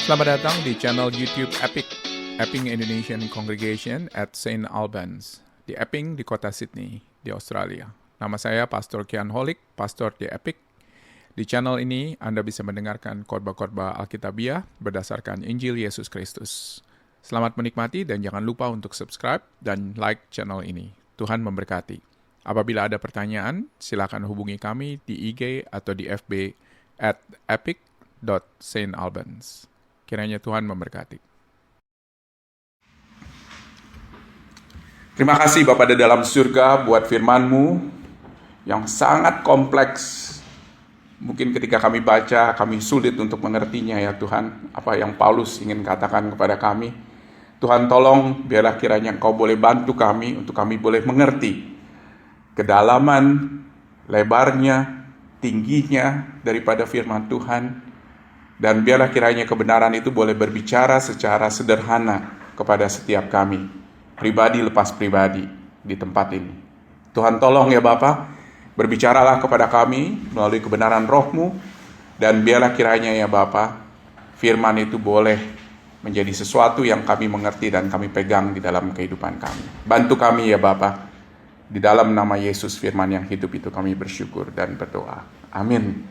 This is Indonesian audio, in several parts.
Selamat datang di channel YouTube Epping Indonesian Congregation at St. Albans, di Epping di kota Sydney, di Australia. Nama saya Pastor Kian Holik, pastor di Epping. Di channel ini Anda bisa mendengarkan khotbah-khotbah Alkitabiah berdasarkan Injil Yesus Kristus. Selamat menikmati dan jangan lupa untuk subscribe dan like channel ini. Tuhan memberkati. Apabila ada pertanyaan, silakan hubungi kami di IG atau di FB at epic.stalbans. Kiranya Tuhan memberkati. Terima kasih Bapa di dalam surga buat firman-Mu yang sangat kompleks. Mungkin ketika kami baca, kami sulit untuk mengertinya ya Tuhan. Apa yang Paulus ingin katakan kepada kami. Tuhan tolong, biarlah kiranya Engkau boleh bantu kami untuk kami boleh mengerti kedalaman, lebarnya, tingginya daripada firman Tuhan. Dan biarlah kiranya kebenaran itu boleh berbicara secara sederhana kepada setiap kami, pribadi lepas pribadi di tempat ini. Tuhan tolong ya Bapa, berbicaralah kepada kami melalui kebenaran Roh-Mu, dan biarlah kiranya ya Bapa, firman itu boleh menjadi sesuatu yang kami mengerti dan kami pegang di dalam kehidupan kami. Bantu kami ya Bapa, di dalam nama Yesus firman yang hidup itu kami bersyukur dan berdoa. Amin.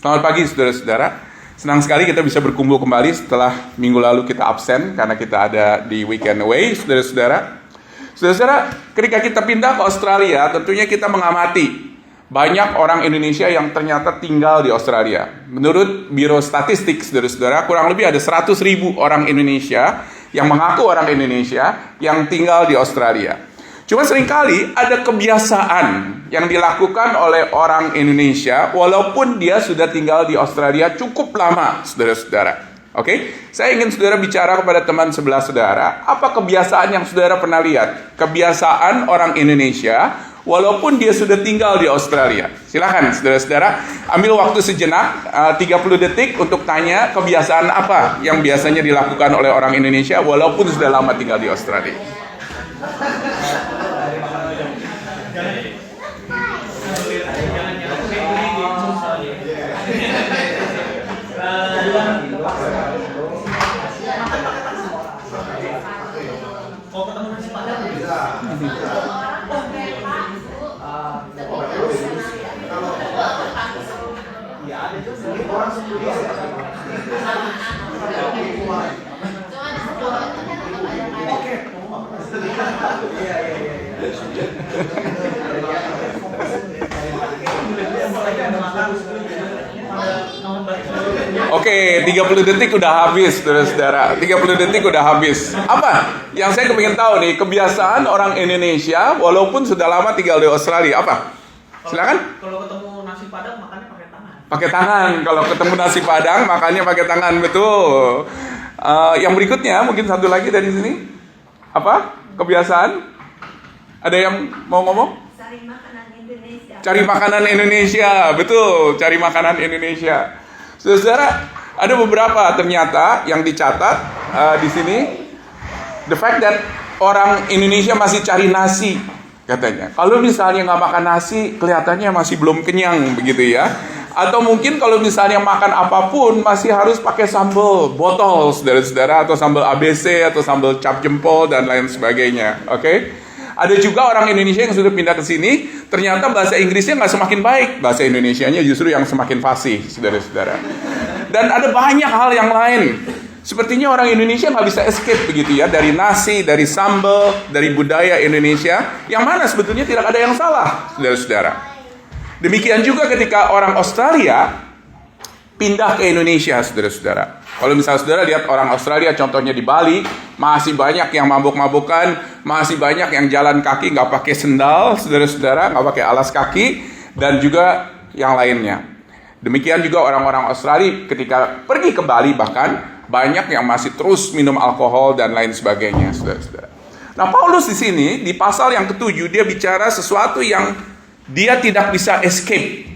Selamat pagi saudara-saudara. Senang sekali kita bisa berkumpul kembali setelah minggu lalu kita absen karena kita ada di weekend away, saudara-saudara. Saudara-saudara, ketika kita pindah ke Australia, tentunya kita mengamati banyak orang Indonesia yang ternyata tinggal di Australia. Menurut Biro Statistik, saudara-saudara, kurang lebih ada 100.000 orang Indonesia yang mengaku orang Indonesia yang tinggal di Australia. Cuma seringkali ada kebiasaan yang dilakukan oleh orang Indonesia walaupun dia sudah tinggal di Australia cukup lama, saudara-saudara. Oke? Saya ingin saudara bicara kepada teman sebelah saudara, apa kebiasaan yang saudara pernah lihat? Kebiasaan orang Indonesia walaupun dia sudah tinggal di Australia. Silakan saudara-saudara, ambil waktu sejenak, 30 detik untuk tanya kebiasaan apa yang biasanya dilakukan oleh orang Indonesia walaupun sudah lama tinggal di Australia. Oke, 30 detik udah habis, saudara-saudara. 30 detik udah habis. Apa? Yang saya kepingin tahu nih, kebiasaan orang Indonesia walaupun sudah lama tinggal di Australia, apa? Silakan. Kalau ketemu nasi padang makannya pakai tangan. Pakai tangan. Kalau ketemu nasi padang makannya pakai tangan, betul. Yang berikutnya mungkin satu lagi dari sini. Apa? Kebiasaan? Ada yang mau ngomong? Cari makanan Indonesia. Cari makanan Indonesia, betul. Cari makanan Indonesia. Saudara, ada beberapa ternyata yang dicatat di sini. The fact that orang Indonesia masih cari nasi, katanya. Kalau misalnya nggak makan nasi, kelihatannya masih belum kenyang, begitu ya. Atau mungkin kalau misalnya makan apapun, masih harus pakai sambal botol, saudara-saudara, atau sambal ABC, atau sambal cap jempol, dan lain sebagainya. Oke? Ada juga orang Indonesia yang sudah pindah ke sini, ternyata bahasa Inggrisnya nggak semakin baik, bahasa Indonesianya justru yang semakin fasih, saudara-saudara. Dan ada banyak hal yang lain. Sepertinya orang Indonesia nggak bisa escape begitu ya, dari nasi, dari sambal, dari budaya Indonesia, yang mana sebetulnya tidak ada yang salah, saudara-saudara. Demikian juga ketika orang Australia pindah ke Indonesia, saudara-saudara. Kalau misalnya saudara lihat orang Australia, contohnya di Bali, masih banyak yang mabuk-mabukan, masih banyak yang jalan kaki nggak pakai sendal, saudara-saudara, nggak pakai alas kaki, dan juga yang lainnya. Demikian juga orang-orang Australia ketika pergi ke Bali, bahkan banyak yang masih terus minum alkohol dan lain sebagainya, saudara-saudara. Nah, Paulus di sini di pasal yang ke-7 dia bicara sesuatu yang dia tidak bisa escape.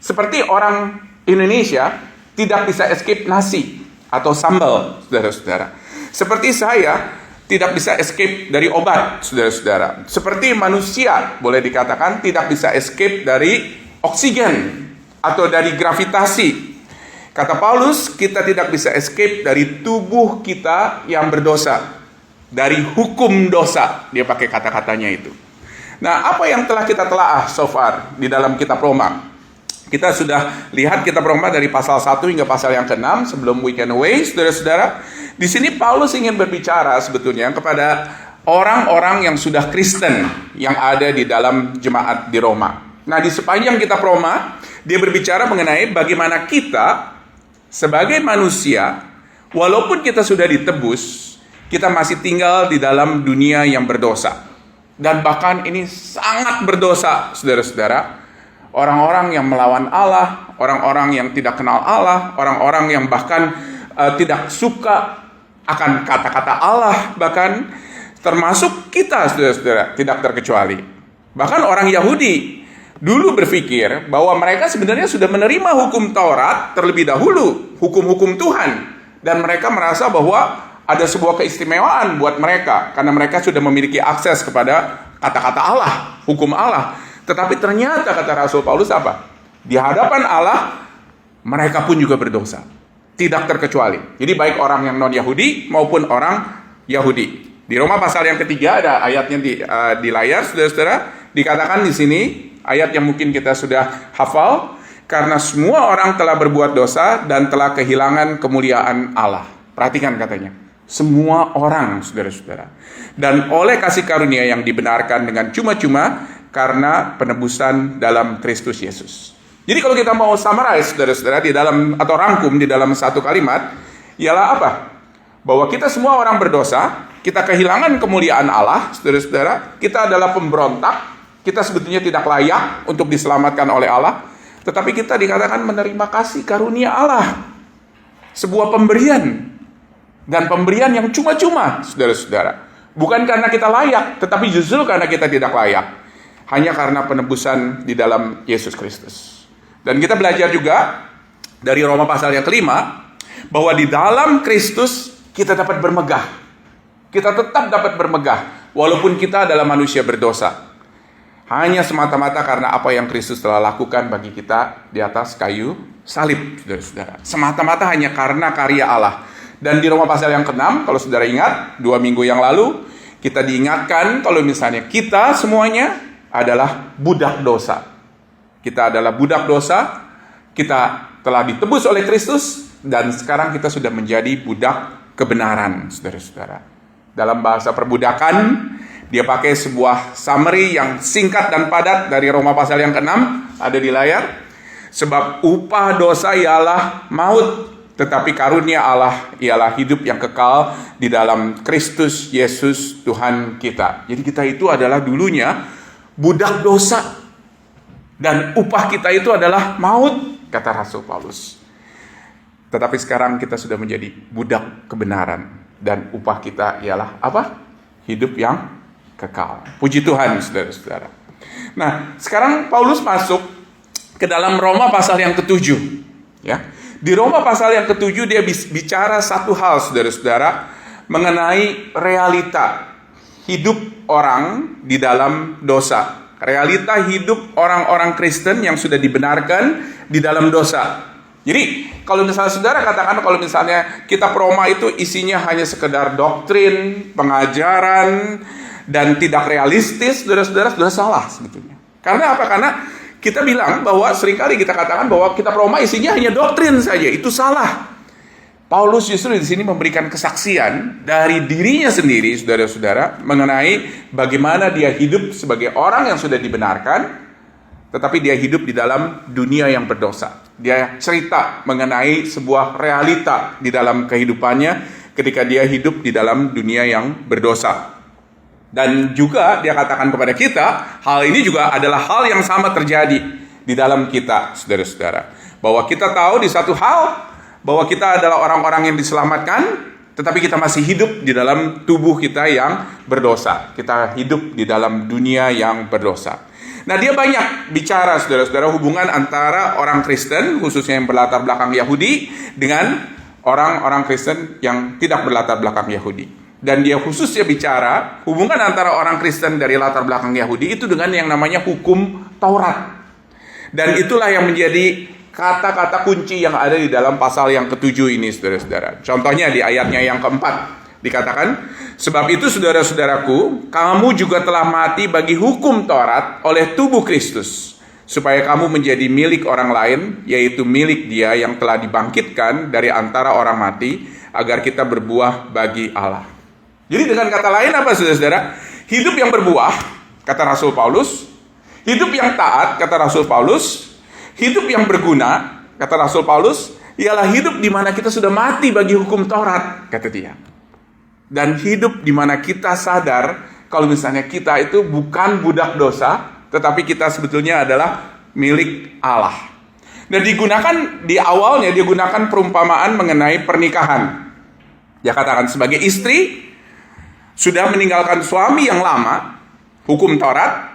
Seperti orang Indonesia tidak bisa escape nasi atau sambal, saudara-saudara. Seperti saya tidak bisa escape dari obat, saudara-saudara. Seperti manusia, boleh dikatakan tidak bisa escape dari oksigen atau dari gravitasi. Kata Paulus, kita tidak bisa escape dari tubuh kita yang berdosa. Dari hukum dosa, dia pakai kata-katanya itu. Nah, apa yang telah kita telaah so far di dalam kitab Roma? Kita sudah lihat kitab Roma dari pasal 1 hingga pasal yang ke-6 sebelum weekend away, saudara-saudara. Di sini Paulus ingin berbicara sebetulnya kepada orang-orang yang sudah Kristen yang ada di dalam jemaat di Roma. Nah, di sepanjang kitab Roma, dia berbicara mengenai bagaimana kita sebagai manusia, walaupun kita sudah ditebus, kita masih tinggal di dalam dunia yang berdosa. Dan bahkan ini sangat berdosa, saudara-saudara. Orang-orang yang melawan Allah, orang-orang yang tidak kenal Allah, orang-orang yang bahkan tidak suka akan kata-kata Allah, bahkan termasuk kita, saudara-saudara, tidak terkecuali. Bahkan orang Yahudi dulu berpikir bahwa mereka sebenarnya sudah menerima hukum Taurat terlebih dahulu, hukum-hukum Tuhan. Dan mereka merasa bahwa ada sebuah keistimewaan buat mereka, karena mereka sudah memiliki akses kepada kata-kata Allah, hukum Allah. Tetapi ternyata kata Rasul Paulus apa? Di hadapan Allah, mereka pun juga berdosa. Tidak terkecuali. Jadi baik orang yang non-Yahudi maupun orang Yahudi. Di Roma pasal yang ketiga ada ayatnya di layar, saudara-saudara. Dikatakan di sini, ayat yang mungkin kita sudah hafal, karena semua orang telah berbuat dosa dan telah kehilangan kemuliaan Allah. Perhatikan katanya. Semua orang, saudara-saudara. Dan oleh kasih karunia yang dibenarkan dengan cuma-cuma karena penebusan dalam Kristus Yesus. Jadi kalau kita mau summarize, saudara-saudara, di dalam atau rangkum di dalam satu kalimat, ialah apa? Bahwa kita semua orang berdosa, kita kehilangan kemuliaan Allah, saudara-saudara. Kita adalah pemberontak, kita sebetulnya tidak layak untuk diselamatkan oleh Allah, tetapi kita dikatakan menerima kasih karunia Allah. Sebuah pemberian. Dan pemberian yang cuma-cuma, saudara-saudara. Bukan karena kita layak, tetapi justru karena kita tidak layak. Hanya karena penebusan di dalam Yesus Kristus. Dan kita belajar juga dari Roma pasal yang kelima, bahwa di dalam Kristus kita dapat bermegah. Kita tetap dapat bermegah, walaupun kita adalah manusia berdosa. Hanya semata-mata karena apa yang Kristus telah lakukan bagi kita di atas kayu salib, saudara-saudara. Semata-mata hanya karena karya Allah. Dan di Roma pasal yang ke-6, kalau saudara ingat, 2 minggu yang lalu, kita diingatkan kalau misalnya kita semuanya adalah budak dosa. Kita adalah budak dosa, kita telah ditebus oleh Kristus, dan sekarang kita sudah menjadi budak kebenaran, saudara-saudara. Dalam bahasa perbudakan, dia pakai sebuah summary yang singkat dan padat dari Roma pasal yang ke-6, ada di layar. Sebab upah dosa ialah maut, tetapi karunia Allah ialah hidup yang kekal di dalam Kristus Yesus Tuhan kita. Jadi kita itu adalah dulunya budak dosa. Dan upah kita itu adalah maut, kata Rasul Paulus. Tetapi sekarang kita sudah menjadi budak kebenaran. Dan upah kita ialah apa? Hidup yang kekal. Puji Tuhan, saudara-saudara. Nah, sekarang Paulus masuk ke dalam Roma pasal yang ke-7. Ya. Di Roma pasal yang ke-7 dia bicara satu hal, saudara-saudara, mengenai realita hidup orang di dalam dosa. Realita hidup orang-orang Kristen yang sudah dibenarkan di dalam dosa. Jadi, kalau misalnya saudara katakan kalau misalnya kitab Roma itu isinya hanya sekedar doktrin, pengajaran, dan tidak realistis, saudara-saudara, sudah salah sebetulnya. Karena apa? Karena kita bilang bahwa seringkali kita katakan bahwa kitab Roma isinya hanya doktrin saja. Itu salah. Paulus justru di sini memberikan kesaksian dari dirinya sendiri, saudara-saudara, mengenai bagaimana dia hidup sebagai orang yang sudah dibenarkan, tetapi dia hidup di dalam dunia yang berdosa. Dia cerita mengenai sebuah realita di dalam kehidupannya ketika dia hidup di dalam dunia yang berdosa. Dan juga dia katakan kepada kita, hal ini juga adalah hal yang sama terjadi di dalam kita, saudara-saudara. Bahwa kita tahu di satu hal, bahwa kita adalah orang-orang yang diselamatkan, tetapi kita masih hidup di dalam tubuh kita yang berdosa. Kita hidup di dalam dunia yang berdosa. Nah, dia banyak bicara, saudara-saudara, hubungan antara orang Kristen, khususnya yang berlatar belakang Yahudi, dengan orang-orang Kristen yang tidak berlatar belakang Yahudi. Dan dia khususnya bicara hubungan antara orang Kristen dari latar belakang Yahudi itu dengan yang namanya hukum Taurat. Dan itulah yang menjadi kata-kata kunci yang ada di dalam pasal yang ke-7 ini, saudara-saudara. Contohnya di ayatnya yang keempat. Dikatakan, sebab itu saudara-saudaraku, kamu juga telah mati bagi hukum Taurat oleh tubuh Kristus, supaya kamu menjadi milik orang lain, yaitu milik Dia yang telah dibangkitkan dari antara orang mati, agar kita berbuah bagi Allah. Jadi dengan kata lain apa, saudara-saudara? Hidup yang berbuah, kata Rasul Paulus. Hidup yang taat, kata Rasul Paulus. Hidup yang berguna, kata Rasul Paulus, ialah hidup di mana kita sudah mati bagi hukum Taurat, kata dia. Dan hidup di mana kita sadar kalau misalnya kita itu bukan budak dosa, tetapi kita sebetulnya adalah milik Allah. Dan digunakan di awalnya, dia gunakan perumpamaan mengenai pernikahan. Dia katakan sebagai istri sudah meninggalkan suami yang lama, hukum Taurat,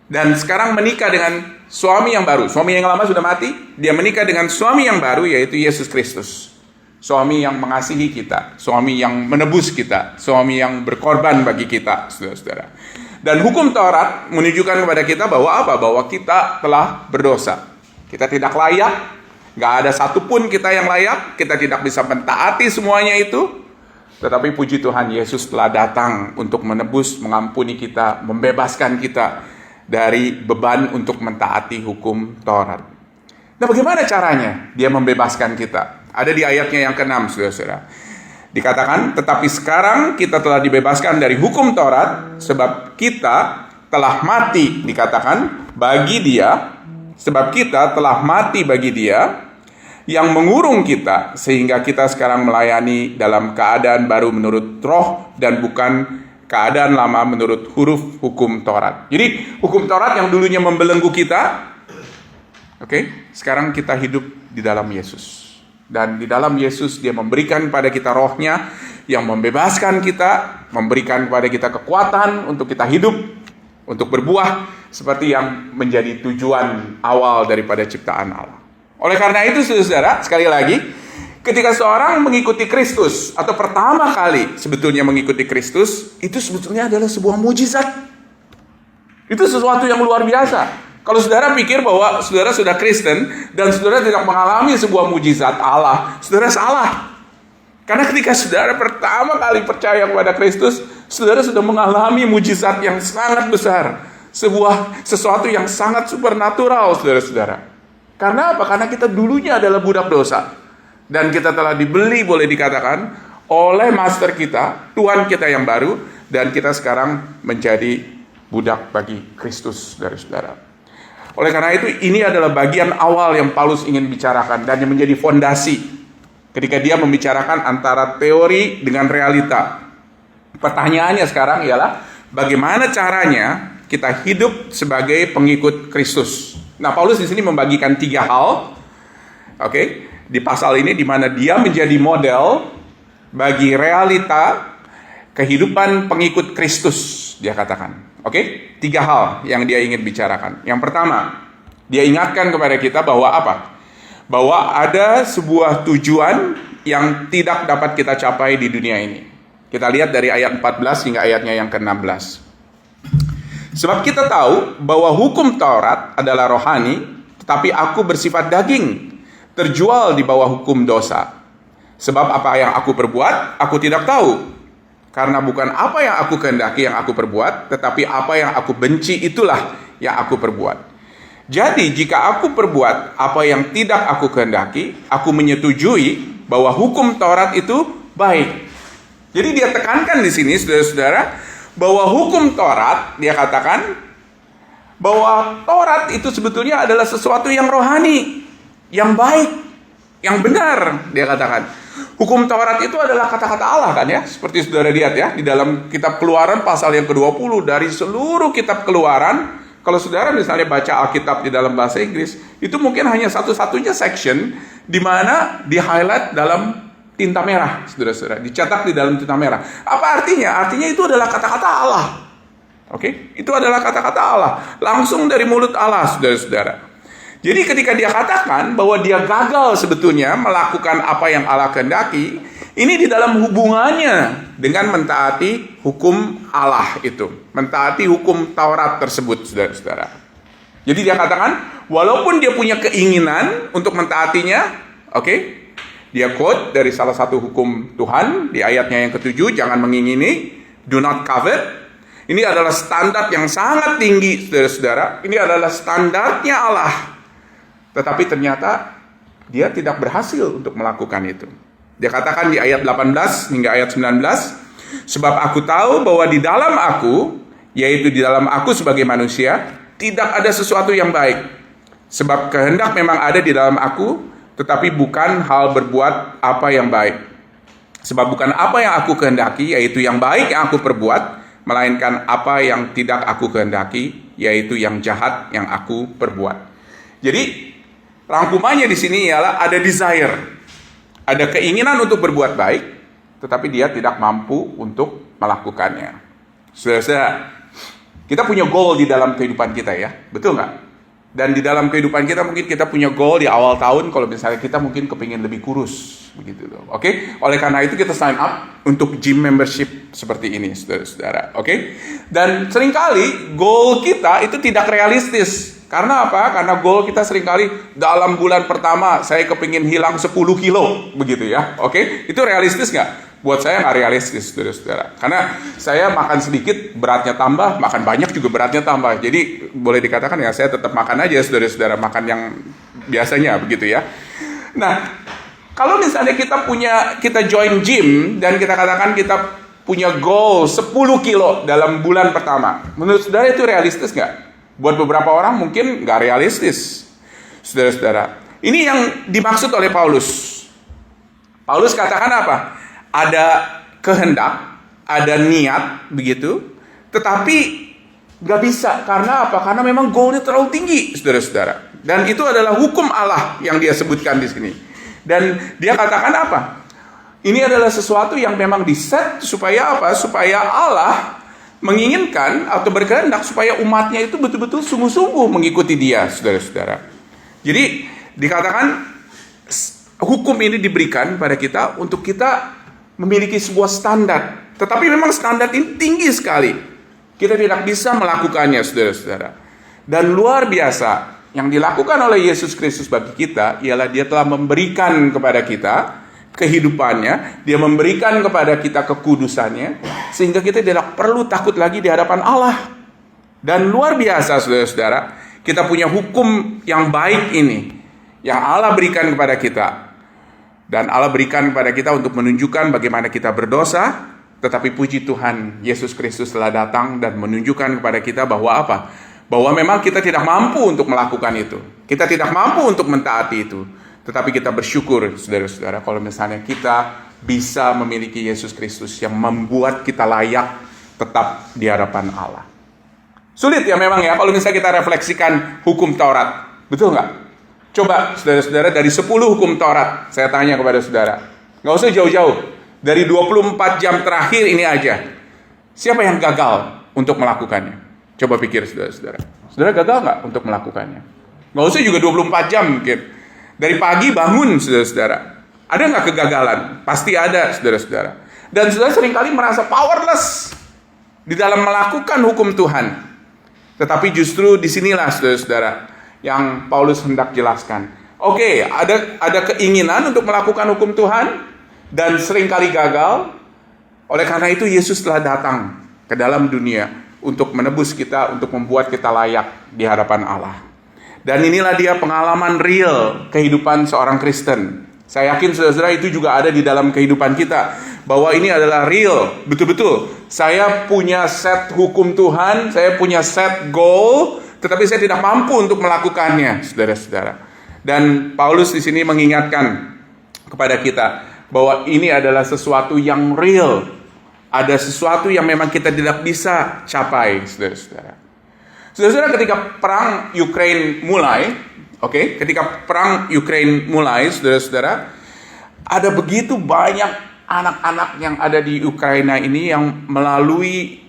dan sekarang menikah dengan suami yang baru. Suami yang lama sudah mati, dia menikah dengan suami yang baru, yaitu Yesus Kristus. Suami yang mengasihi kita, suami yang menebus kita, suami yang berkorban bagi kita, saudara-saudara. Dan hukum Taurat menunjukkan kepada kita bahwa apa? Bahwa kita telah berdosa. Kita tidak layak, gak ada satupun kita yang layak, kita tidak bisa mentaati semuanya itu. Tetapi puji Tuhan, Yesus telah datang untuk menebus, mengampuni kita, membebaskan kita dari beban untuk mentaati hukum Taurat. Nah, bagaimana caranya dia membebaskan kita? Ada di ayatnya yang ke-6, saudara-saudara. Dikatakan, tetapi sekarang kita telah dibebaskan dari hukum Taurat, sebab kita telah mati, dikatakan, bagi Dia, sebab kita telah mati bagi Dia, yang mengurung kita, sehingga kita sekarang melayani dalam keadaan baru menurut roh, dan bukan keadaan lama menurut huruf hukum Taurat. Jadi, hukum Taurat yang dulunya membelenggu kita, sekarang kita hidup di dalam Yesus. Dan di dalam Yesus dia memberikan pada kita rohnya yang membebaskan kita, memberikan kepada kita kekuatan untuk kita hidup, untuk berbuah seperti yang menjadi tujuan awal daripada ciptaan Allah. Oleh karena itu, saudara, sekali lagi, ketika seorang mengikuti Kristus atau pertama kali sebetulnya mengikuti Kristus, itu sebetulnya adalah sebuah mujizat. Itu sesuatu yang luar biasa. Kalau saudara pikir bahwa saudara sudah Kristen dan saudara tidak mengalami sebuah mujizat Allah, saudara salah. Karena ketika saudara pertama kali percaya kepada Kristus, saudara sudah mengalami mujizat yang sangat besar. Sesuatu yang sangat supernatural, saudara-saudara. Karena apa? Karena kita dulunya adalah budak dosa. Dan kita telah dibeli, boleh dikatakan, oleh master kita, Tuhan kita yang baru. Dan kita sekarang menjadi budak bagi Kristus, saudara-saudara. Oleh karena itu, ini adalah bagian awal yang Paulus ingin bicarakan dan yang menjadi fondasi ketika dia membicarakan antara teori dengan realita. Pertanyaannya sekarang ialah bagaimana caranya kita hidup sebagai pengikut Kristus. Nah, Paulus di sini membagikan 3 hal. Di pasal ini di mana dia menjadi model bagi realita kehidupan pengikut Kristus, dia katakan. 3 hal yang dia ingin bicarakan. Yang pertama, dia ingatkan kepada kita bahwa apa? Bahwa ada sebuah tujuan yang tidak dapat kita capai di dunia ini. Kita lihat dari ayat 14 hingga ayatnya yang ke-16. Sebab kita tahu bahwa hukum Taurat adalah rohani, tetapi aku bersifat daging, terjual di bawah hukum dosa. Sebab apa yang aku perbuat, aku tidak tahu. Karena bukan apa yang aku kehendaki yang aku perbuat, tetapi apa yang aku benci itulah yang aku perbuat. Jadi jika aku perbuat apa yang tidak aku kehendaki, aku menyetujui bahwa hukum Taurat itu baik. Jadi dia tekankan di sini, saudara-saudara, bahwa hukum Taurat, dia katakan bahwa Taurat itu sebetulnya adalah sesuatu yang rohani, yang baik, yang benar, dia katakan. Hukum Taurat itu adalah kata-kata Allah kan ya. Seperti saudara lihat ya, di dalam kitab Keluaran pasal yang ke-20, dari seluruh kitab Keluaran, kalau saudara misalnya baca Alkitab di dalam bahasa Inggris, itu mungkin hanya satu-satunya section di mana di-highlight dalam tinta merah, saudara-saudara. Dicetak di dalam tinta merah. Apa artinya? Artinya itu adalah kata-kata Allah. Itu adalah kata-kata Allah. Langsung dari mulut Allah, saudara-saudara. Jadi ketika dia katakan bahwa dia gagal sebetulnya melakukan apa yang Allah kehendaki, ini di dalam hubungannya dengan mentaati hukum Allah itu. Mentaati hukum Taurat tersebut, saudara-saudara. Jadi dia katakan, walaupun dia punya keinginan untuk mentaatinya, oke, dia quote dari salah satu hukum Tuhan di ayatnya yang ke-7, jangan mengingini, do not covet. Ini adalah standar yang sangat tinggi, saudara-saudara. Ini adalah standarnya Allah. Tetapi ternyata dia tidak berhasil untuk melakukan itu. Dia katakan di ayat 18 hingga ayat 19, sebab aku tahu bahwa di dalam aku, yaitu di dalam aku sebagai manusia, tidak ada sesuatu yang baik. Sebab kehendak memang ada di dalam aku, tetapi bukan hal berbuat apa yang baik. Sebab bukan apa yang aku kehendaki, yaitu yang baik yang aku perbuat, melainkan apa yang tidak aku kehendaki, yaitu yang jahat yang aku perbuat. Jadi rangkumannya di sini ialah ada desire, ada keinginan untuk berbuat baik, tetapi dia tidak mampu untuk melakukannya. Saudara, kita punya goal di dalam kehidupan kita ya, betul nggak? Dan di dalam kehidupan kita mungkin kita punya goal di awal tahun, kalau misalnya kita mungkin kepingin lebih kurus, begitu loh. Oke? Oleh karena itu kita sign up untuk gym membership seperti ini, saudara-saudara. Oke? Dan seringkali goal kita itu tidak realistis. Karena apa? Karena goal kita seringkali dalam bulan pertama saya kepingin hilang 10 kilo, begitu ya. Oke? Itu realistis nggak? Buat saya nggak realistis, saudara-saudara. Karena saya makan sedikit, beratnya tambah, makan banyak juga beratnya tambah. Jadi boleh dikatakan ya saya tetap makan aja, saudara-saudara, makan yang biasanya, begitu ya. Nah, kalau misalnya kita join gym dan kita katakan kita punya goal 10 kilo dalam bulan pertama, menurut saudara itu realistis nggak? Buat beberapa orang mungkin nggak realistis, saudara-saudara. Ini yang dimaksud oleh Paulus. Paulus katakan apa? Ada kehendak, ada niat, begitu. Tetapi nggak bisa, karena apa? Karena memang goalnya terlalu tinggi, saudara-saudara. Dan itu adalah hukum Allah yang dia sebutkan di sini. Dan dia katakan apa? Ini adalah sesuatu yang memang diset supaya apa? Supaya Allah menginginkan atau berkehendak supaya umatnya itu betul-betul sungguh-sungguh mengikuti dia, saudara-saudara. Jadi dikatakan hukum ini diberikan pada kita untuk kita memiliki sebuah standar. Tetapi memang standar ini tinggi sekali. Kita tidak bisa melakukannya, saudara-saudara. Dan luar biasa, yang dilakukan oleh Yesus Kristus bagi kita ialah dia telah memberikan kepada kita kehidupannya, dia memberikan kepada kita kekudusannya, sehingga kita tidak perlu takut lagi di hadapan Allah. Dan luar biasa, saudara-saudara, kita punya hukum yang baik ini, yang Allah berikan kepada kita. Dan Allah berikan kepada kita untuk menunjukkan bagaimana kita berdosa, tetapi puji Tuhan, Yesus Kristus telah datang dan menunjukkan kepada kita bahwa apa? Bahwa memang kita tidak mampu untuk melakukan itu. Kita tidak mampu untuk mentaati itu. Tetapi kita bersyukur, saudara-saudara, kalau misalnya kita bisa memiliki Yesus Kristus yang membuat kita layak tetap di hadapan Allah. Sulit ya memang ya, kalau misalnya kita refleksikan hukum Taurat. Betul nggak? Coba saudara-saudara, dari 10 hukum Taurat, saya tanya kepada saudara. Nggak usah jauh-jauh. Dari 24 jam terakhir ini aja. Siapa yang gagal untuk melakukannya? Coba pikir saudara-saudara. Saudara gagal nggak untuk melakukannya? Nggak usah juga 24 jam mungkin. Dari pagi bangun, saudara-saudara. Ada nggak kegagalan? Pasti ada, saudara-saudara. Dan saudara seringkali merasa powerless di dalam melakukan hukum Tuhan. Tetapi justru disinilah, saudara-saudara, yang Paulus hendak jelaskan. Oke, ada keinginan untuk melakukan hukum Tuhan, dan seringkali gagal. Oleh karena itu, Yesus telah datang ke dalam dunia untuk menebus kita, untuk membuat kita layak di hadapan Allah. Dan inilah dia pengalaman real kehidupan seorang Kristen. Saya yakin saudara-saudara itu juga ada di dalam kehidupan kita. Bahwa ini adalah real, betul-betul. Saya punya set hukum Tuhan, saya punya set goal, tetapi saya tidak mampu untuk melakukannya, saudara-saudara. Dan Paulus di sini mengingatkan kepada kita bahwa ini adalah sesuatu yang real. Ada sesuatu yang memang kita tidak bisa capai, saudara-saudara. Saudara-saudara, ketika perang Ukraina mulai, ketika perang Ukraina mulai, saudara-saudara, ada begitu banyak anak-anak yang ada di Ukraina ini yang melalui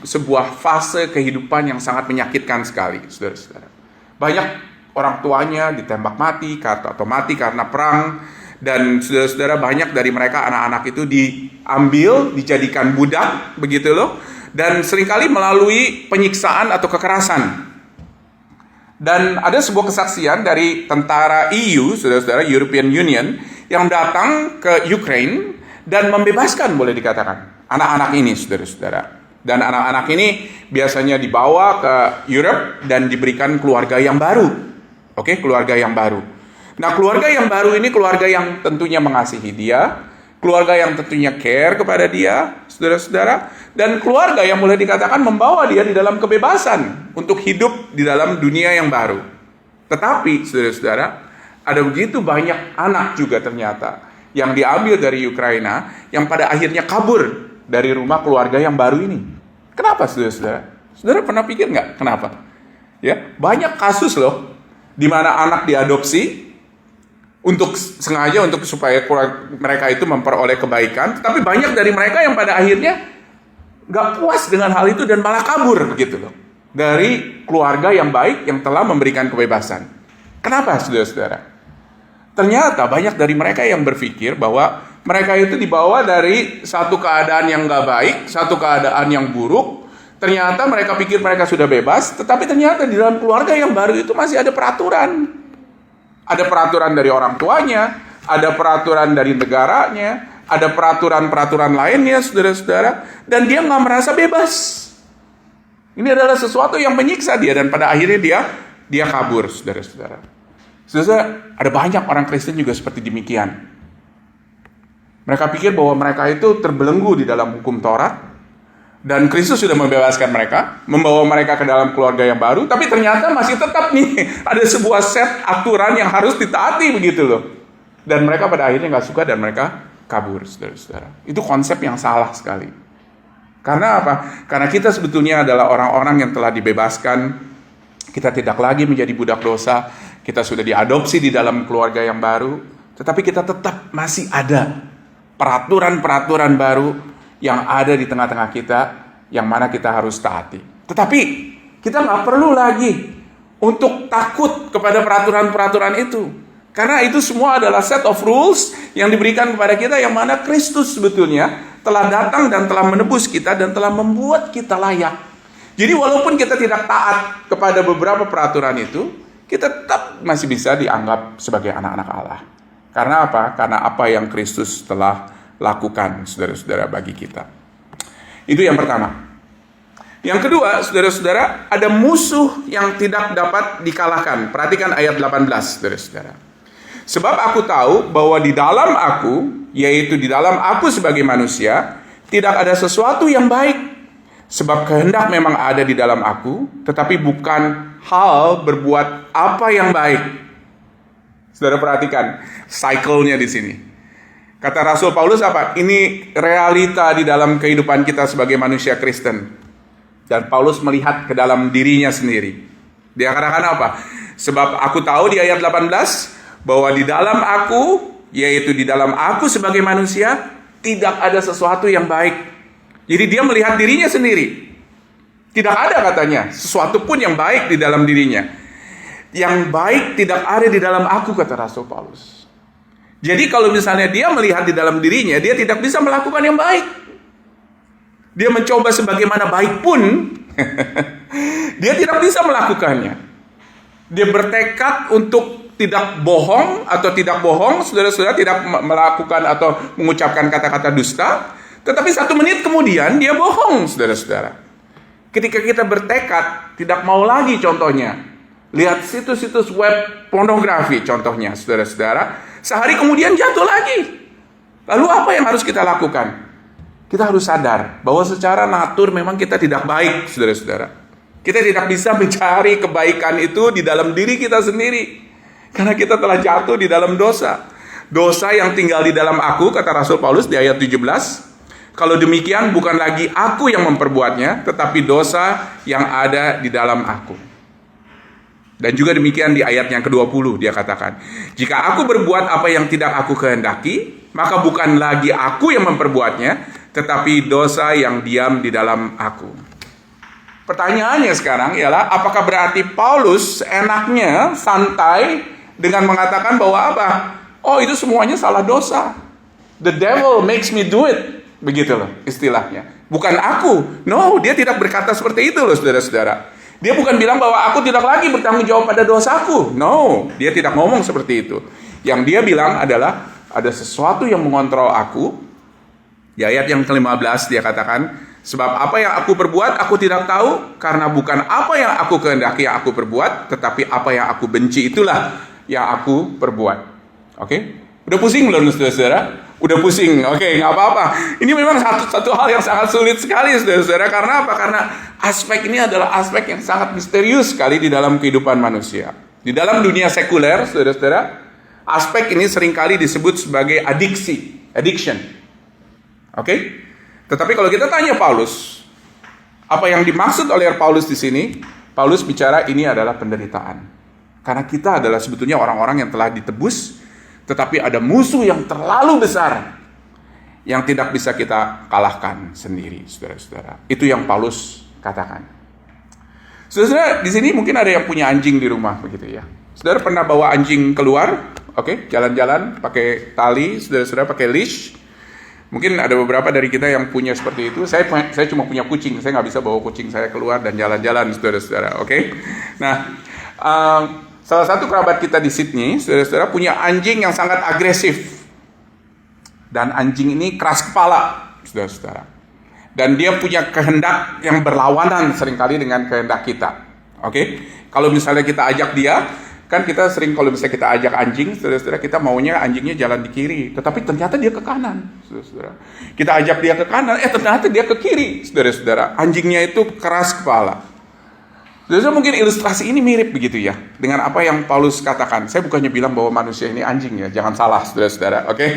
sebuah fase kehidupan yang sangat menyakitkan sekali, saudara-saudara. Banyak orang tuanya ditembak mati atau mati karena perang. Dan saudara-saudara, banyak dari mereka anak-anak itu diambil, dijadikan budak, begitu loh. Dan seringkali melalui penyiksaan atau kekerasan. Dan ada sebuah kesaksian dari tentara EU, saudara-saudara, European Union, yang datang ke Ukraine dan membebaskan, boleh dikatakan, anak-anak ini, saudara-saudara. Dan anak-anak ini biasanya dibawa ke Europe dan diberikan keluarga yang baru. Oke, keluarga yang baru. Nah, keluarga yang baru ini keluarga yang tentunya mengasihi dia, keluarga yang tentunya care kepada dia, saudara-saudara, dan keluarga yang boleh dikatakan membawa dia di dalam kebebasan untuk hidup di dalam dunia yang baru. Tetapi, saudara-saudara, ada begitu banyak anak juga ternyata yang diambil dari Ukraina yang pada akhirnya kabur dari rumah keluarga yang baru ini. Kenapa, saudara-saudara? Saudara pernah pikir nggak kenapa? Ya, banyak kasus loh di mana anak diadopsi sengaja supaya mereka itu memperoleh kebaikan, tetapi banyak dari mereka yang pada akhirnya nggak puas dengan hal itu dan malah kabur begitu loh dari keluarga yang baik yang telah memberikan kebebasan. Kenapa, saudara-saudara? Ternyata banyak dari mereka yang berpikir bahwa mereka itu dibawa dari satu keadaan yang nggak baik, satu keadaan yang buruk. Ternyata mereka pikir mereka sudah bebas, tetapi ternyata di dalam keluarga yang baru itu masih ada peraturan. Ada peraturan dari orang tuanya, ada peraturan dari negaranya, ada peraturan-peraturan lainnya, saudara-saudara. Dan dia nggak merasa bebas. Ini adalah sesuatu yang menyiksa dia, dan pada akhirnya dia kabur, saudara-saudara. Saudara, ada banyak orang Kristen juga seperti demikian. Mereka pikir bahwa mereka itu terbelenggu di dalam hukum Taurat, dan Kristus sudah membebaskan mereka, membawa mereka ke dalam keluarga yang baru, tapi ternyata masih tetap nih ada sebuah set aturan yang harus ditaati begitu loh. Dan mereka pada akhirnya nggak suka dan mereka kabur, saudara-saudara. Itu konsep yang salah sekali. Karena apa? Karena kita sebetulnya adalah orang-orang yang telah dibebaskan. Kita tidak lagi menjadi budak dosa. Kita sudah diadopsi di dalam keluarga yang baru. Tetapi kita tetap masih ada peraturan-peraturan baru yang ada di tengah-tengah kita, yang mana kita harus taati. Tetapi kita nggak perlu lagi untuk takut kepada peraturan-peraturan itu, karena itu semua adalah set of rules yang diberikan kepada kita, yang mana Kristus sebetulnya telah datang dan telah menebus kita dan telah membuat kita layak. Jadi walaupun kita tidak taat kepada beberapa peraturan itu, kita tetap masih bisa dianggap sebagai anak-anak Allah. Karena apa? Karena apa yang Kristus telah lakukan, saudara-saudara, bagi kita. Itu yang pertama. Yang kedua, saudara-saudara, ada musuh yang tidak dapat dikalahkan. Perhatikan ayat 18, saudara-saudara. Sebab aku tahu bahwa di dalam aku, yaitu di dalam aku sebagai manusia, tidak ada sesuatu yang baik. Sebab kehendak memang ada di dalam aku, tetapi bukan hal berbuat apa yang baik. Saudara perhatikan cycle-nya di sini. Kata Rasul Paulus apa? Ini realita di dalam kehidupan kita sebagai manusia Kristen. Dan Paulus melihat ke dalam dirinya sendiri. Dia katakan apa? Sebab aku tahu di ayat 18 bahwa di dalam aku, yaitu di dalam aku sebagai manusia, tidak ada sesuatu yang baik. Jadi dia melihat dirinya sendiri. Tidak ada katanya sesuatu pun yang baik di dalam dirinya. Yang baik tidak ada di dalam aku, kata Rasul Paulus. Jadi kalau misalnya dia melihat di dalam dirinya, dia tidak bisa melakukan yang baik. Dia mencoba sebagaimana baik pun, dia tidak bisa melakukannya. Dia bertekad untuk tidak bohong atau tidak bohong, saudara-saudara, tidak melakukan atau mengucapkan kata-kata dusta. Tetapi 1 menit kemudian dia bohong, saudara-saudara. Ketika kita bertekad, tidak mau lagi contohnya lihat situs-situs web pornografi contohnya, saudara-saudara, sehari kemudian jatuh lagi. Lalu apa yang harus kita lakukan? Kita harus sadar bahwa secara natur memang kita tidak baik, saudara-saudara. Kita tidak bisa mencari kebaikan itu di dalam diri kita sendiri, karena kita telah jatuh di dalam dosa. Dosa yang tinggal di dalam aku, kata Rasul Paulus di ayat 17. Kalau demikian bukan lagi aku yang memperbuatnya, tetapi dosa yang ada di dalam aku. Dan juga demikian di ayat yang ke-20 dia katakan, jika aku berbuat apa yang tidak aku kehendaki, maka bukan lagi aku yang memperbuatnya, tetapi dosa yang diam di dalam aku. Pertanyaannya sekarang ialah, apakah berarti Paulus enaknya santai dengan mengatakan bahwa apa? Oh, itu semuanya salah dosa. The devil makes me do it. Begitu loh istilahnya. Bukan aku. No, dia tidak berkata seperti itu loh, saudara-saudara. Dia bukan bilang bahwa aku tidak lagi bertanggung jawab pada dosaku. No, dia tidak ngomong seperti itu. Yang dia bilang adalah ada sesuatu yang mengontrol aku. Di ayat yang ke-15 dia katakan, sebab apa yang aku perbuat aku tidak tahu, karena bukan apa yang aku kehendaki yang aku perbuat, tetapi apa yang aku benci itulah yang aku perbuat. Oke? Udah pusing belum saudara-saudara? Udah pusing, oke, nggak apa-apa. Ini memang satu hal yang sangat sulit sekali, saudara-saudara. Karena apa? Karena aspek ini adalah aspek yang sangat misterius sekali di dalam kehidupan manusia. Di dalam dunia sekuler, saudara-saudara, aspek ini seringkali disebut sebagai addiction. Oke? Tetapi kalau kita tanya Paulus, apa yang dimaksud oleh Paulus di sini? Paulus bicara ini adalah penderitaan. Karena kita adalah sebetulnya orang-orang yang telah ditebus, tetapi ada musuh yang terlalu besar yang tidak bisa kita kalahkan sendiri, saudara-saudara. Itu yang Paulus katakan. Saudara, di sini mungkin ada yang punya anjing di rumah, begitu ya. Saudara pernah bawa anjing keluar, oke, jalan-jalan pakai tali, saudara-saudara pakai leash. Mungkin ada beberapa dari kita yang punya seperti itu. Saya cuma punya kucing, saya nggak bisa bawa kucing saya keluar dan jalan-jalan, saudara-saudara, oke. Nah, salah satu kerabat kita di Sydney, saudara-saudara, punya anjing yang sangat agresif. Dan anjing ini keras kepala, saudara-saudara. Dan dia punya kehendak yang berlawanan seringkali dengan kehendak kita. Oke? Kalau misalnya kita ajak dia, kan kita sering kalau misalnya kita ajak anjing, saudara-saudara, kita maunya anjingnya jalan di kiri. Tetapi ternyata dia ke kanan, saudara-saudara. Kita ajak dia ke kanan, ternyata dia ke kiri, saudara-saudara. Anjingnya itu keras kepala. Jadi mungkin ilustrasi ini mirip begitu ya dengan apa yang Paulus katakan. Saya bukannya bilang bahwa manusia ini anjing ya, jangan salah saudara-saudara, oke?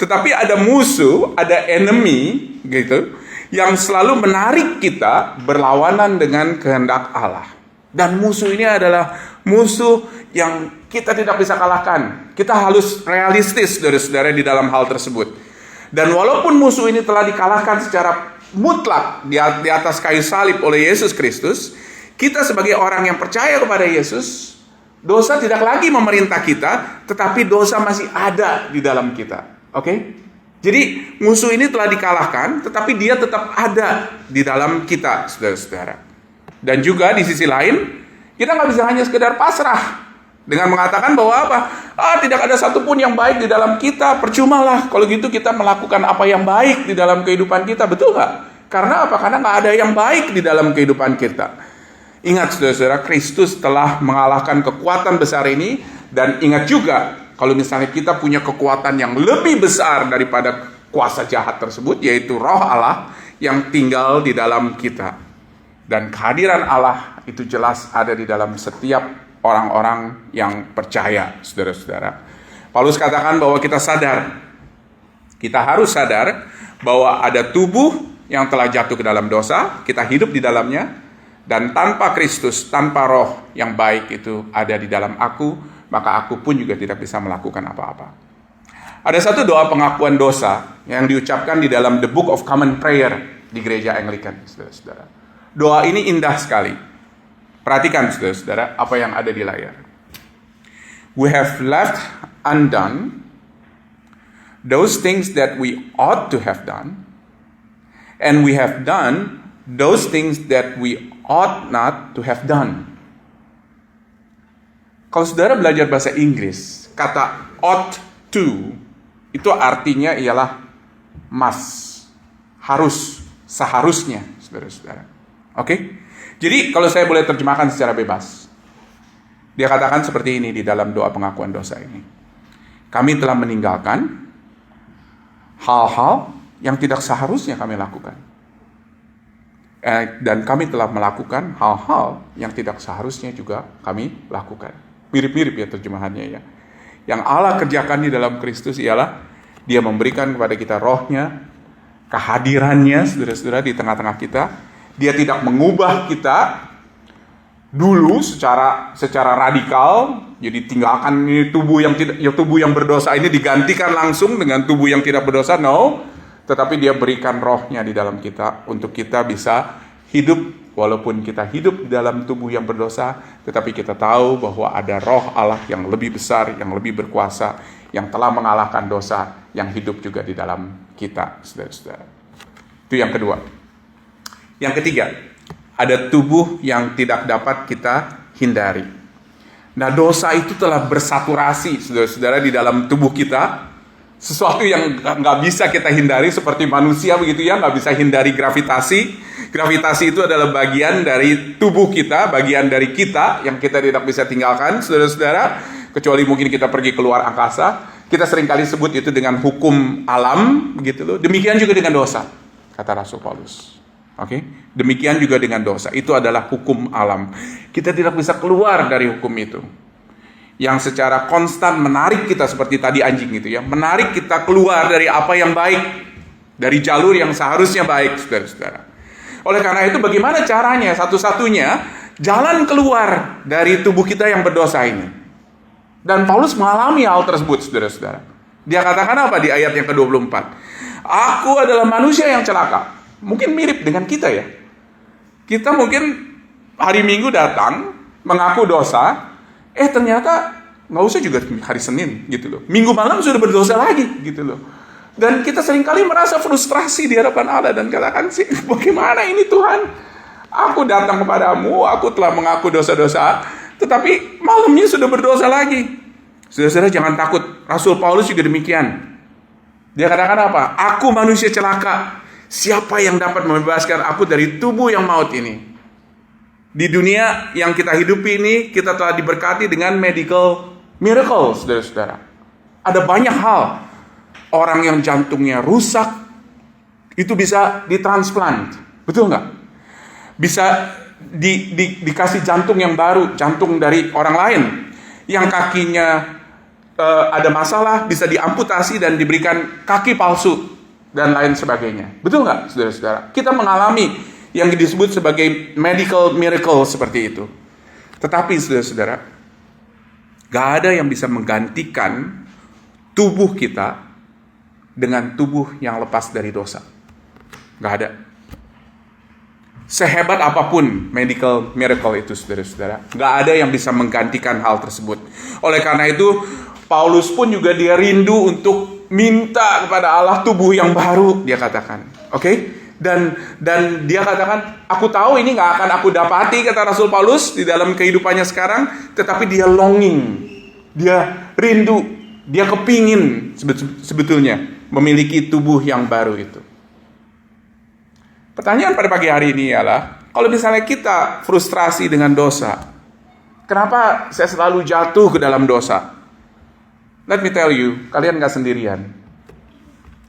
Tetapi ada musuh, ada enemy gitu yang selalu menarik kita berlawanan dengan kehendak Allah. Dan musuh ini adalah musuh yang kita tidak bisa kalahkan. Kita harus realistis saudara-saudara di dalam hal tersebut. Dan walaupun musuh ini telah dikalahkan secara mutlak di atas kayu salib oleh Yesus Kristus, kita sebagai orang yang percaya kepada Yesus, dosa tidak lagi memerintah kita, tetapi dosa masih ada di dalam kita. Oke? Jadi musuh ini telah dikalahkan, tetapi dia tetap ada di dalam kita, saudara-saudara. Dan juga di sisi lain, kita nggak bisa hanya sekedar pasrah dengan mengatakan bahwa apa? Tidak ada satupun yang baik di dalam kita. Percumalah kalau gitu kita melakukan apa yang baik di dalam kehidupan kita, betul nggak? Karena apa? Karena nggak ada yang baik di dalam kehidupan kita. Ingat saudara-saudara, Kristus telah mengalahkan kekuatan besar ini. Dan ingat juga, kalau misalnya kita punya kekuatan yang lebih besar daripada kuasa jahat tersebut, yaitu Roh Allah yang tinggal di dalam kita. Dan kehadiran Allah itu jelas ada di dalam setiap orang-orang yang percaya, saudara-saudara. Paulus katakan bahwa kita harus sadar bahwa ada tubuh yang telah jatuh ke dalam dosa, kita hidup di dalamnya. Dan tanpa Kristus, tanpa roh yang baik itu ada di dalam aku, maka aku pun juga tidak bisa melakukan apa-apa. Ada satu doa pengakuan dosa yang diucapkan di dalam The Book of Common Prayer di gereja Anglican, saudara-saudara. Doa ini indah sekali. Perhatikan, saudara-saudara, apa yang ada di layar. We have left undone those things that we ought to have done, and we have done those things that we ought not to have done. Kalau saudara belajar bahasa Inggris, kata ought to itu artinya ialah must, harus, seharusnya, saudara-saudara. Oke? Jadi kalau saya boleh terjemahkan secara bebas, dia katakan seperti ini di dalam doa pengakuan dosa ini. Kami telah meninggalkan hal-hal yang tidak seharusnya kami lakukan. Dan kami telah melakukan hal-hal yang tidak seharusnya juga kami lakukan. Mirip-mirip ya terjemahannya ya. Yang Allah kerjakan di dalam Kristus ialah Dia memberikan kepada kita rohnya, kehadirannya, saudara-saudara, di tengah-tengah kita. Dia tidak mengubah kita dulu secara radikal. Jadi tinggalkan ini tubuh yang berdosa ini digantikan langsung dengan tubuh yang tidak berdosa. No. Tetapi Dia berikan rohnya di dalam kita untuk kita bisa hidup walaupun kita hidup di dalam tubuh yang berdosa, tetapi kita tahu bahwa ada roh Allah yang lebih besar, yang lebih berkuasa, yang telah mengalahkan dosa, yang hidup juga di dalam kita, saudara-saudara. Itu yang kedua. Yang ketiga, ada tubuh yang tidak dapat kita hindari. Nah, dosa itu telah bersaturasi, saudara-saudara, di dalam tubuh kita. Sesuatu yang nggak bisa kita hindari, seperti manusia begitu ya, nggak bisa hindari gravitasi. Gravitasi itu adalah bagian dari tubuh kita, bagian dari kita yang kita tidak bisa tinggalkan, saudara-saudara. Kecuali mungkin kita pergi keluar angkasa. Kita seringkali sebut itu dengan hukum alam, begitu loh. Demikian juga dengan dosa, kata Rasul Paulus. Oke, demikian juga dengan dosa. Itu adalah hukum alam. Kita tidak bisa keluar dari hukum itu, yang secara konstan menarik kita seperti tadi anjing gitu ya, menarik kita keluar dari apa yang baik, dari jalur yang seharusnya baik, saudara-saudara. Oleh karena itu, bagaimana caranya? Satu-satunya jalan keluar dari tubuh kita yang berdosa ini. Dan Paulus mengalami hal tersebut, saudara-saudara. Dia katakan apa di ayat yang ke-24? Aku adalah manusia yang celaka. Mungkin mirip dengan kita ya. Kita mungkin hari Minggu datang mengaku dosa, ternyata nggak usah juga hari Senin gitu loh. Minggu malam sudah berdosa lagi gitu loh. Dan kita seringkali merasa frustrasi di hadapan Allah dan katakan sih, bagaimana ini Tuhan? Aku datang kepadamu, aku telah mengaku dosa-dosa, tetapi malamnya sudah berdosa lagi. Saudara-saudara jangan takut. Rasul Paulus juga demikian. Dia katakan apa? Aku manusia celaka. Siapa yang dapat membebaskan aku dari tubuh yang maut ini? Di dunia yang kita hidupi ini, kita telah diberkati dengan medical miracles, saudara-saudara. Ada banyak hal. Orang yang jantungnya rusak, itu bisa ditransplant. Betul nggak? Bisa dikasih jantung yang baru, jantung dari orang lain. Yang kakinya ada masalah, bisa diamputasi dan diberikan kaki palsu, dan lain sebagainya. Betul nggak, saudara-saudara? Kita mengalami yang disebut sebagai medical miracle seperti itu. Tetapi, saudara-saudara, gak ada yang bisa menggantikan tubuh kita dengan tubuh yang lepas dari dosa. Gak ada. Sehebat apapun medical miracle itu, saudara-saudara, gak ada yang bisa menggantikan hal tersebut. Oleh karena itu, Paulus pun juga dia rindu untuk minta kepada Allah tubuh yang baru, dia katakan. Oke? Dan dia katakan, aku tahu ini gak akan aku dapati, kata Rasul Paulus, di dalam kehidupannya sekarang, tetapi dia longing, dia rindu, dia kepingin sebetulnya memiliki tubuh yang baru itu. Pertanyaan pada pagi hari ini ialah, kalau misalnya kita frustrasi dengan dosa, kenapa saya selalu jatuh ke dalam dosa? Let me tell you, kalian gak sendirian.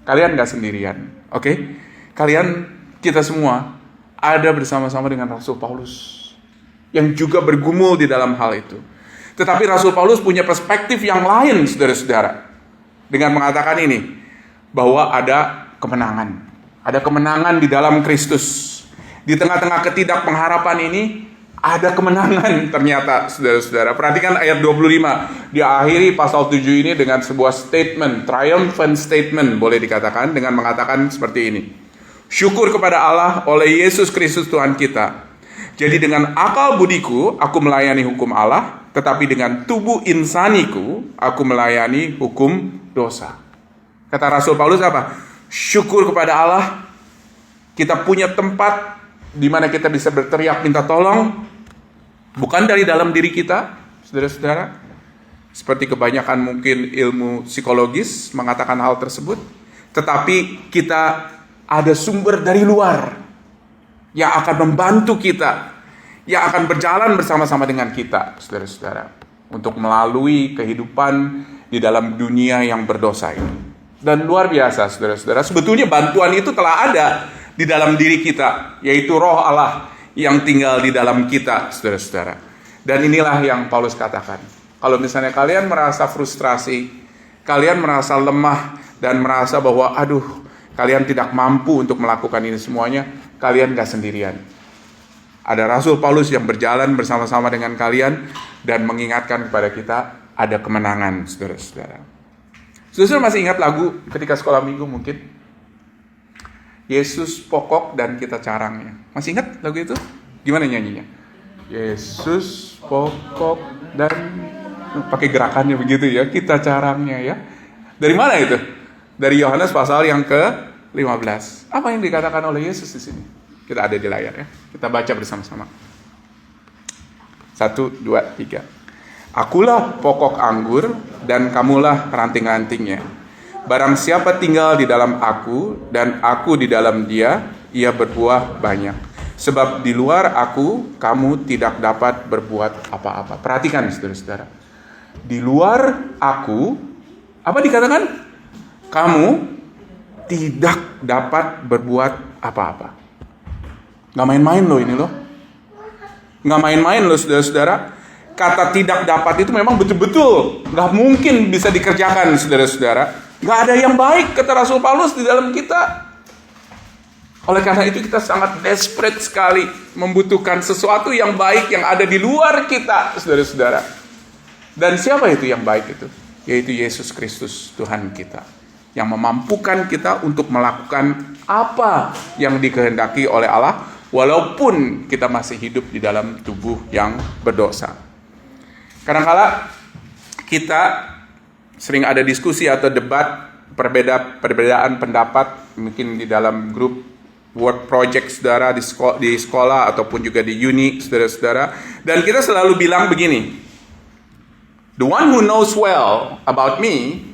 Kalian gak sendirian, oke? Kalian, kita semua, ada bersama-sama dengan Rasul Paulus, yang juga bergumul di dalam hal itu. Tetapi Rasul Paulus punya perspektif yang lain, saudara-saudara. Dengan mengatakan ini, bahwa ada kemenangan. Ada kemenangan di dalam Kristus. Di tengah-tengah ketidakpengharapan ini, ada kemenangan ternyata, saudara-saudara. Perhatikan ayat 25. Diakhiri pasal 7 ini dengan sebuah statement, triumphant statement boleh dikatakan, dengan mengatakan seperti ini. Syukur kepada Allah oleh Yesus Kristus Tuhan kita. Jadi dengan akal budiku, aku melayani hukum Allah, tetapi dengan tubuh insaniku, aku melayani hukum dosa. Kata Rasul Paulus apa? Syukur kepada Allah, kita punya tempat di mana kita bisa berteriak minta tolong, bukan dari dalam diri kita, saudara-saudara. Seperti kebanyakan mungkin ilmu psikologis mengatakan hal tersebut. Tetapi kita ada sumber dari luar yang akan membantu kita, yang akan berjalan bersama-sama dengan kita, saudara-saudara, untuk melalui kehidupan di dalam dunia yang berdosa ini. Dan luar biasa, saudara-saudara, sebetulnya bantuan itu telah ada di dalam diri kita, yaitu Roh Allah yang tinggal di dalam kita, saudara-saudara. Dan inilah yang Paulus katakan. Kalau misalnya kalian merasa frustrasi, kalian merasa lemah, dan merasa bahwa kalian tidak mampu untuk melakukan ini semuanya, kalian gak sendirian. Ada Rasul Paulus yang berjalan bersama-sama dengan kalian dan mengingatkan kepada kita ada kemenangan, saudara-saudara. Saudara masih ingat lagu ketika sekolah minggu mungkin? Yesus pokok dan kita carangnya. Masih ingat lagu itu? Gimana nyanyinya? Yesus pokok dan pakai gerakannya begitu ya, kita carangnya ya. Dari mana itu? Dari Yohanes pasal yang ke-15. Apa yang dikatakan oleh Yesus di sini? Kita ada di layar ya. Kita baca bersama-sama. 1, 2, 3. Akulah pokok anggur dan kamulah ranting-rantingnya. Barang siapa tinggal di dalam aku dan aku di dalam dia, ia berbuah banyak. Sebab di luar aku, kamu tidak dapat berbuat apa-apa. Perhatikan saudara-saudara. Di luar aku, apa dikatakan? Kamu tidak dapat berbuat apa-apa. Gak main-main loh ini loh. Gak main-main loh saudara-saudara. Kata tidak dapat itu memang betul-betul gak mungkin bisa dikerjakan saudara-saudara. Gak ada yang baik, kata Rasul Paulus di dalam kita. Oleh karena itu kita sangat desperate sekali membutuhkan sesuatu yang baik yang ada di luar kita saudara-saudara. Dan siapa itu yang baik itu? Yaitu Yesus Kristus Tuhan kita. Yang memampukan kita untuk melakukan apa yang dikehendaki oleh Allah, walaupun kita masih hidup di dalam tubuh yang berdosa. Kadang-kala kita sering ada diskusi atau debat, perbedaan pendapat, mungkin di dalam grup work project saudara di sekolah ataupun juga di uni saudara-saudara. Dan kita selalu bilang begini, the one who knows well about me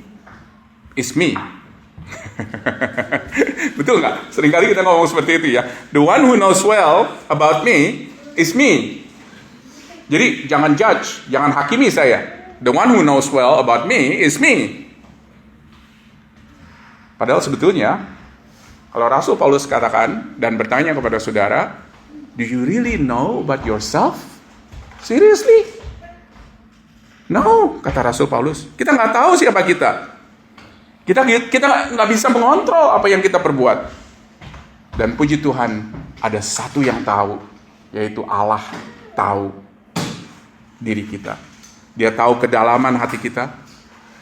is me. Betul nggak? Seringkali kita ngomong seperti itu ya. The one who knows well about me is me. Jadi jangan judge, jangan hakimi saya. The one who knows well about me is me. Padahal sebetulnya, kalau Rasul Paulus katakan dan bertanya kepada saudara, do you really know about yourself? Seriously? No, kata Rasul Paulus. Kita nggak tahu siapa kita. Kita nggak bisa mengontrol apa yang kita perbuat. Dan puji Tuhan, ada satu yang tahu, yaitu Allah tahu diri kita. Dia tahu kedalaman hati kita,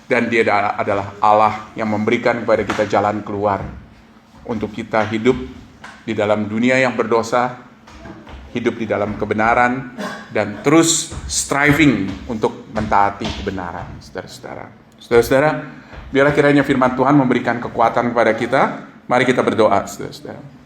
dan dia adalah Allah yang memberikan kepada kita jalan keluar untuk kita hidup di dalam dunia yang berdosa, hidup di dalam kebenaran, dan terus striving untuk mentaati kebenaran, saudara-saudara. Saudara-saudara, biarlah kiranya firman Tuhan memberikan kekuatan kepada kita. Mari kita berdoa, saudara-saudara.